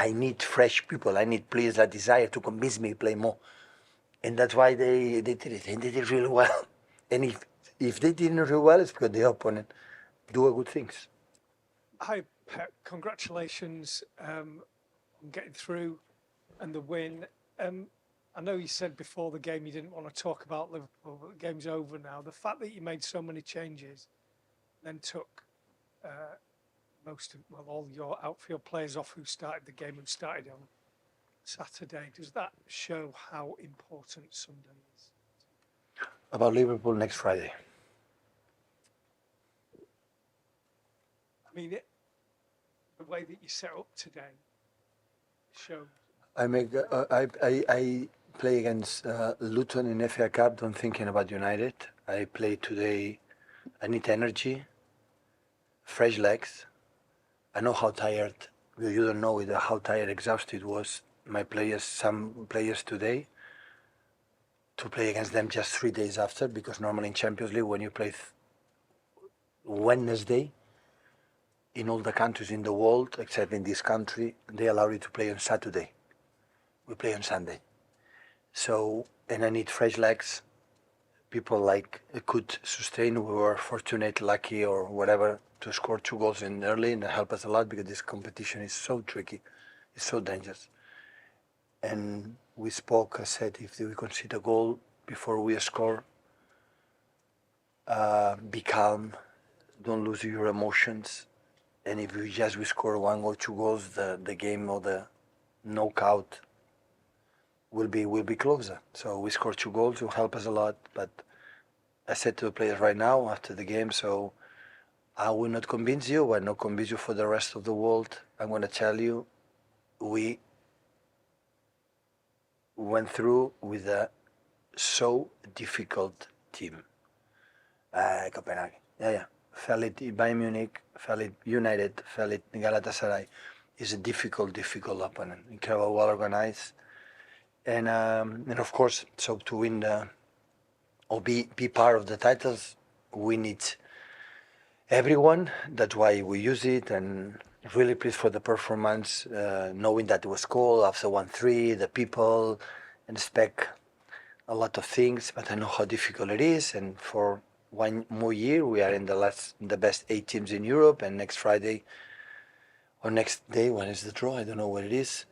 I need fresh people. I need players that desire to convince me to play more. And that's why they did it. And they did really well. And if they didn't really well, it's because the opponent do good things. Hi, Pep. Congratulations on getting through and the win. I know you said before the game you didn't want to talk about Liverpool, but the game's over now. The fact that you made so many changes, then took all your outfield players off who started the game and started on Saturday, does that show how important Sunday is? About Liverpool next Friday. I mean, the way that you set up today showed. I play against Luton in FA Cup. Don't thinking about United. I play today. I need energy, fresh legs. I know how tired. You don't know how tired, exhausted was my players. Some players today. To play against them just 3 days after, because normally in Champions League when you play Wednesday, in all the countries in the world except in this country, they allow you to play on Saturday. We play on Sunday. So, and I need fresh legs. People like could sustain. We were fortunate, lucky, or whatever, to score 2 goals in early, and it helped us a lot because this competition is so tricky, it's so dangerous. And we spoke. I said, if we concede a goal before we score, be calm, don't lose your emotions. And if we score 1 or 2 goals, the game or the knockout will be closer. So we scored 2 goals to help us a lot. But I said to the players right now after the game, so I will not convince you. I will not convince you for the rest of the world. I'm going to tell you, we went through with a so difficult team. Copenhagen. Yeah. Fellit Bayern Munich, Fellit United, Fellit Galatasaray is a difficult opponent. Incredible, well organized, and of course, so to win or be part of the titles, we need everyone. That's why we use it, and really pleased for the performance, knowing that it was cool after 1-3, the people, and expect a lot of things, but I know how difficult it is, and for 1 more year, we are in the best 8 teams in Europe, and next Friday, or next day, when is the draw? I don't know what it is.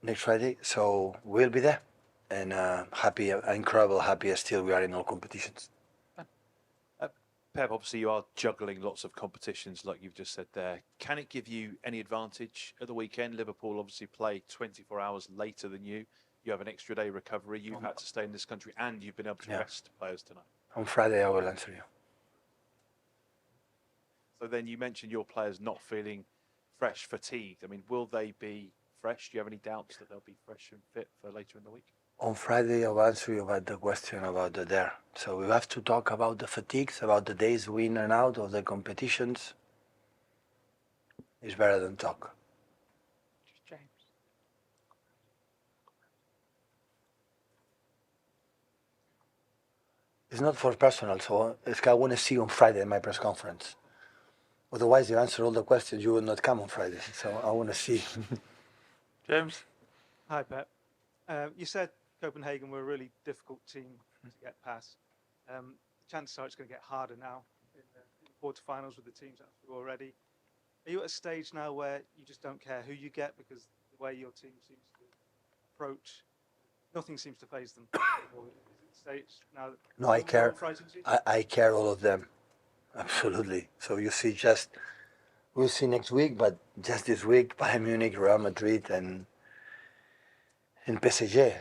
Next Friday, so we'll be there, and happy, incredible, happy as still we are in all competitions. Pep, obviously you are juggling lots of competitions, like you've just said there. Can it give you any advantage at the weekend? Liverpool obviously play 24 hours later than you. You have an extra day recovery. You've had to stay in this country, and you've been able to rest players tonight. On Friday, I will answer you. So then you mentioned your players not feeling fresh, fatigued. I mean, will they be fresh? Do you have any doubts that they'll be fresh and fit for later in the week? On Friday, I'll answer you about the question about the there. So we have to talk about the fatigues, about the days we in and out of the competitions. It's better than talk. James. It's not for personal, so I want to see you on Friday in my press conference. Otherwise, you answer all the questions, you will not come on Friday. So I want to see. James? Hi, Pep. You said Copenhagen were a really difficult team to get past. The chances are it's going to get harder now in the quarterfinals with the teams that are through already. Are you at a stage now where you just don't care who you get because the way your team seems to approach, nothing seems to faze them? Or is it a stage now that No, I care. I care all of them. Absolutely. So you see, we'll see next week, but just this week, Bayern Munich, Real Madrid, and PSG.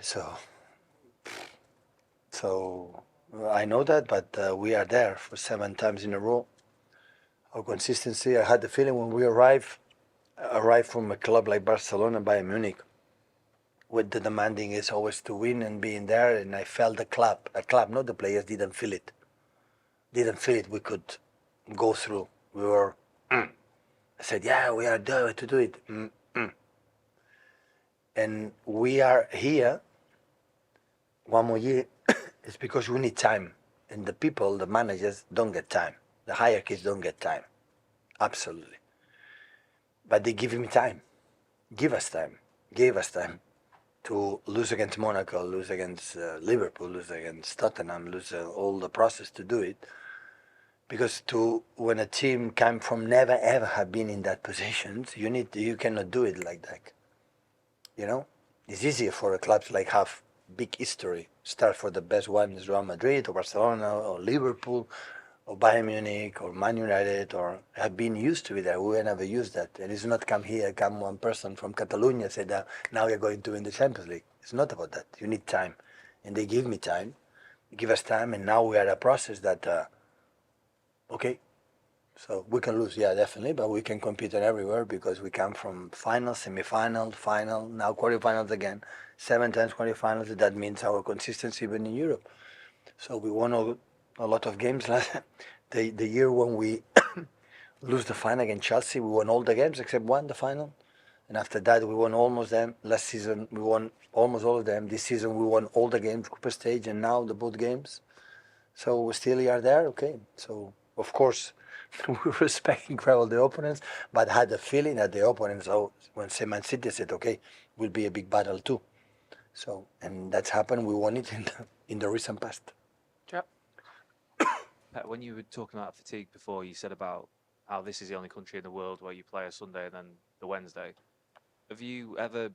So I know that, but we are there for 7 times in a row. Our consistency. I had the feeling when we arrived from a club like Barcelona, Bayern Munich, what the demanding is always to win and being there, and I felt the club, not the players, didn't feel it. We could go through. We were. I said, yeah, we are there to do it. And we are here 1 more year. It's because we need time, and the people, the managers, don't get time. The hierarchies don't get time. Absolutely. But they give me time. Give us time. gave us time to lose against Monaco, lose against Liverpool, lose against Tottenham, lose all the process to do it. Because when a team come from never ever have been in that position, you cannot do it like that. You know, it's easier for a clubs like have big history. Start for the best one is Real Madrid or Barcelona or Liverpool or Bayern Munich or Man United or have been used to it. We never used that. And it's not come one person from Catalonia said that now we're going to win the Champions League. It's not about that. You need time. And they give me time, give us time, and now we are at a process that, okay, so we can lose, yeah, definitely, but we can compete everywhere because we come from final, semi-final, final, now quarterfinals again, 7 times quarterfinals. That means our consistency even in Europe. So we won a lot of games last the year when we lose the final against Chelsea. We won all the games except one, the final, and after that we won almost them. Last season we won almost all of them. This season we won all the games, group stage, and now the both games. So we still are there, okay. So of course we respect incredible the opponents, but had the feeling that the opponents, when Man City said, okay, will be a big battle too. So, and that's happened. We won it in the recent past. Pat, when you were talking about fatigue before, you said about how this is the only country in the world where you play a Sunday and then the Wednesday. Have you ever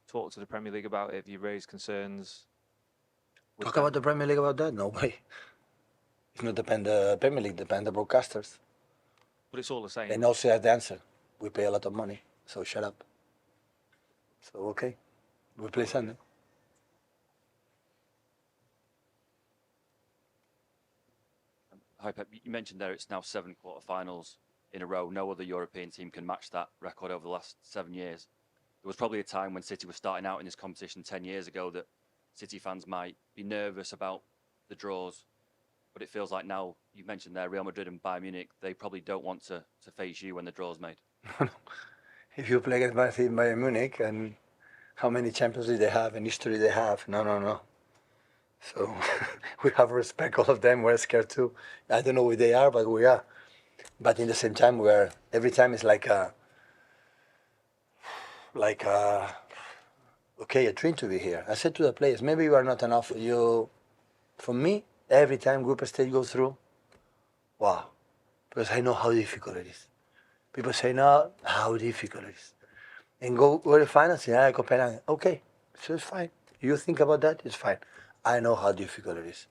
talked to the Premier League about it? Have you raised concerns? Talk about the Premier League about that? No way. It's not depend the Premier League, depend the broadcasters. But it's all the same. And also have the answer. We pay a lot of money, so shut up. So okay, we play Sunday. Hi, Pep. You mentioned there it's now 7 quarterfinals in a row. No other European team can match that record over the last 7 years. There was probably a time when City was starting out in this competition 10 years ago that City fans might be nervous about the draws. But it feels like now, you mentioned there, Real Madrid and Bayern Munich, they probably don't want to face you when the draw's made. If you play against Bayern Munich and how many Champions League they have and history they have, no. So we have respect all of them. We're scared too. I don't know who they are, but we are. But in the same time, every time it's like a dream to be here. I said to the players, maybe you are not enough. For me, every time group stage goes through, wow, because I know how difficult it is. People say, no, how difficult it is. And go to the finals, yeah, Copenhagen. Okay, so it's fine. You think about that, it's fine. I know how difficult it is.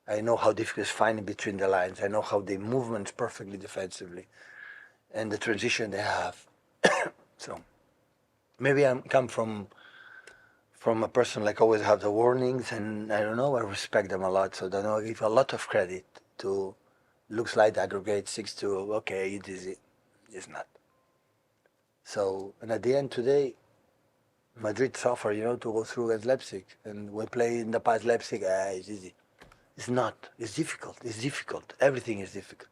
I know how difficult it is finding between the lines. I know how they movement perfectly defensively and the transition they have. So maybe I come from a person like always have the warnings, and I don't know, I respect them a lot. So I give a lot of credit to looks like the aggregate 6-2. Okay, it is. It's not. So, and at the end today, Madrid suffer, to go through against Leipzig. And we play in the past Leipzig, it's easy. It's not. It's difficult. It's difficult. Everything is difficult.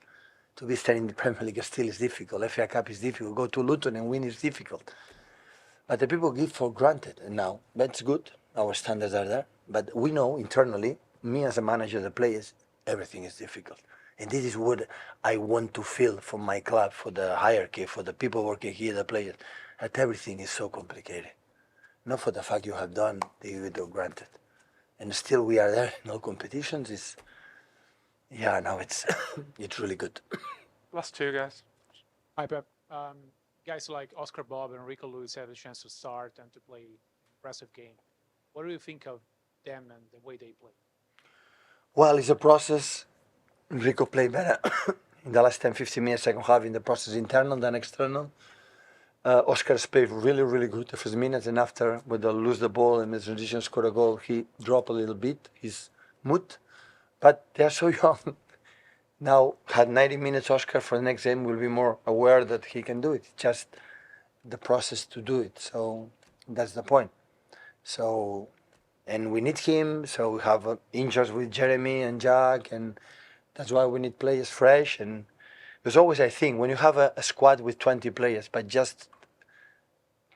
To be staying in the Premier League still is difficult. FA Cup is difficult. Go to Luton and win is difficult. But the people give for granted. And now, that's good. Our standards are there. But we know internally, me as a manager, the players, everything is difficult. And this is what I want to feel from my club, for the hierarchy, for the people working here, the players, that everything is so complicated. Not for the fact you have done, they give it granted. And still we are there in all competitions. Now it's it's really good. Last two, guys. Hi, Pep. Guys like Oscar Bob and Rico Lewis had a chance to start and to play an impressive game. What do you think of them and the way they play? Well, it's a process. Rico played better in the last 10, 15 minutes, second half, in the process internal than external. Oscar's played really, really good the first minutes, and after, with the lose the ball and the transition score a goal, he dropped a little bit, his mood. But they're so young. Now, had 90 minutes, Oscar for the next game will be more aware that he can do it. It's just the process to do it. So that's the point. So, and we need him. So we have injuries with Jeremy and Jack, and that's why we need players fresh. And there's always, I think, when you have a squad with 20 players, but just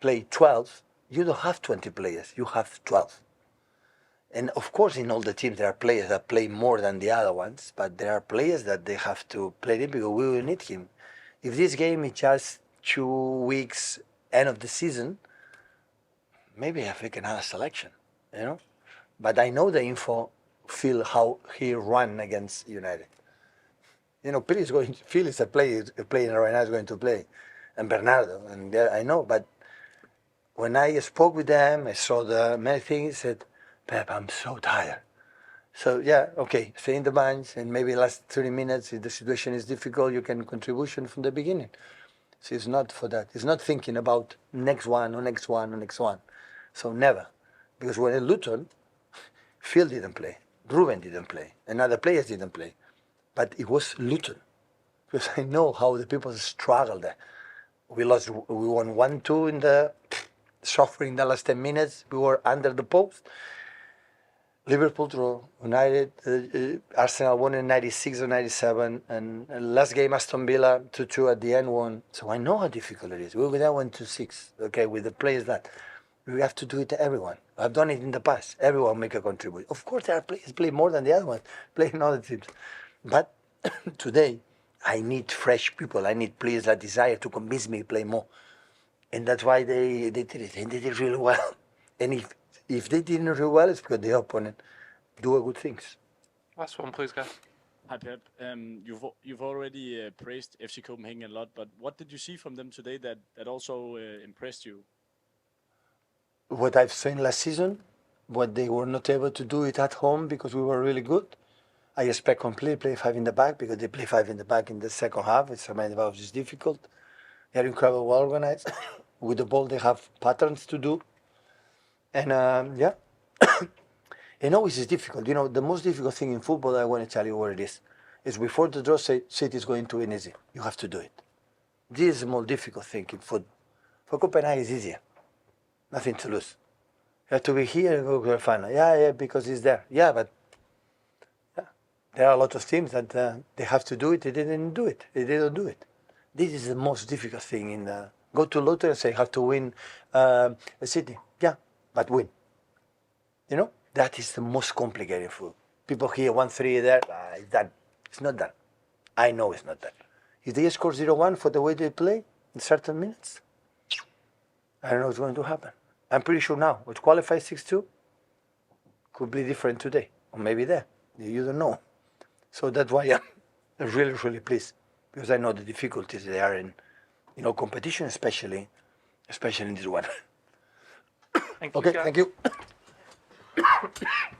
play 12, you don't have 20 players. You have 12. And of course, in all the teams, there are players that play more than the other ones, but there are players that they have to play it because we will need him. If this game is just 2 weeks, end of the season, maybe if we can have a selection, you know. But I know the info, feel how he ran against United. You know, Phil is playing right now is going to play, and Bernardo, and yeah, I know. But when I spoke with them, I saw the many things. Said, Pep, I'm so tired. So yeah, okay, stay in the bench, and maybe last 30 minutes, if the situation is difficult, you can contribution from the beginning. So it's not for that. It's not thinking about next one or next one or next one. So never, because when in Luton, Phil didn't play, Ruben didn't play, and other players didn't play, but it was Luton, because I know how the people struggle there. We won 1-2 in the suffering the last 10 minutes. We were under the post. Liverpool draw, United, Arsenal won in 96 or 97, and last game Aston Villa 2-2 at the end won. So I know how difficult it is. We were there 1-6, okay, with the players that we have to do it to everyone. I've done it in the past. Everyone make a contribution. Of course, there are players play more than the other ones, play in other teams. But today, I need fresh people. I need players that desire to convince me to play more. And that's why they did it. And they did really well. And if they didn't really well, it's because the opponent do good things. Last one, please, guys. Hi, Pep. You've already praised FC Copenhagen a lot, but what did you see from them today that also impressed you? What I've seen last season, what they were not able to do it at home because we were really good. I expect completely play 5 in the back because they play 5 in the back in the second half. It's it's difficult. They are incredibly well organized. With the ball, they have patterns to do. And yeah, and always it's difficult. You know, the most difficult thing in football, I want to tell you what it is before the draw, City is going to win easy. You have to do it. This is the most difficult thing in football. For Copenhagen, it's easier. Nothing to lose. You have to be here and go to the final. Yeah, because it's there. Yeah, but yeah, there are a lot of teams that they have to do it. They didn't do it. They didn't do it. This is the most difficult thing in go to Lotto and say have to win a City. Yeah, but win. You know, that is the most complicated food. People hear 1-3 there, it's done. It's not done. I know it's not done. If they score 0-1 for the way they play in certain minutes, I don't know what's going to happen. I'm pretty sure now, with qualified 6-2, could be different today, or maybe there. You don't know. So that's why I'm really, really pleased, because I know the difficulties they are in, competition, especially in this one. Thank you, Okay, guys. thank you.